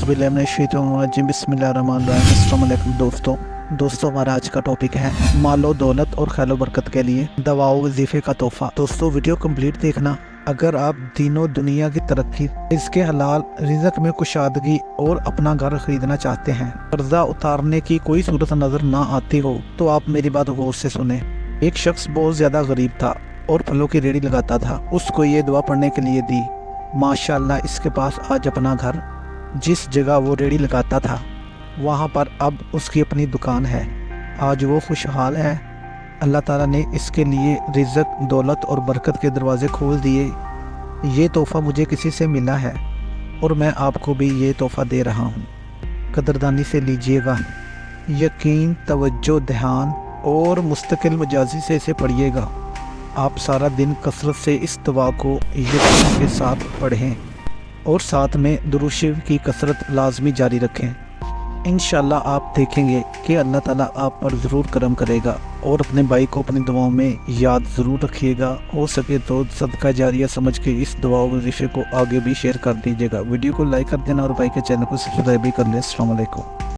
बिस्मिल्लाहिर्रहमानिर्रहीम। दोस्तों हमारा आज का टॉपिक है मालो दौलत और खैर बरकत के लिए दवाओ वजीफे का तोहफा। दोस्तों वीडियो कंप्लीट देखना। अगर आप दिनों दुनिया की तरक्की, इसके हलाल रिज़्क में कुशादगी और अपना घर खरीदना चाहते हैं, कर्जा उतारने की कोई सूरत नजर ना आती हो, तो आप मेरी बात गौर से सुने। एक शख्स बहुत ज्यादा गरीब था और फलों की रेहड़ी लगाता था। उसको ये दुआ पढ़ने के लिए दी, माशाअल्लाह इसके पास आज अपना घर, जिस जगह वो रेहड़ी लगाता था वहाँ पर अब उसकी अपनी दुकान है। आज वो खुशहाल है। अल्लाह ताला ने इसके लिए रिज़्क, दौलत और बरकत के दरवाज़े खोल दिए। ये तोहफ़ा मुझे किसी से मिला है और मैं आपको भी ये तोहफ़ा दे रहा हूँ। कदरदानी से लीजिएगा, यकीन, तवज्जो, ध्यान और मुस्तकिल मजाजी से इसे पढ़िएगा। आप सारा दिन कसरत से इस दुआ को यकीन के साथ पढ़ें और साथ में दुरूद शरीफ की कसरत लाजमी जारी रखें। इंशाअल्लाह आप देखेंगे कि अल्लाह ताला आप पर ज़रूर करम करेगा। और अपने भाई को अपनी दुआओं में याद ज़रूर रखिएगा। हो सके तो सदका जारिया समझ के इस दुआ वजीफे को आगे भी शेयर कर दीजिएगा। वीडियो को लाइक कर देना और भाई के चैनल को सब्सक्राइब भी कर लें। अस्सलाम वालेकुम।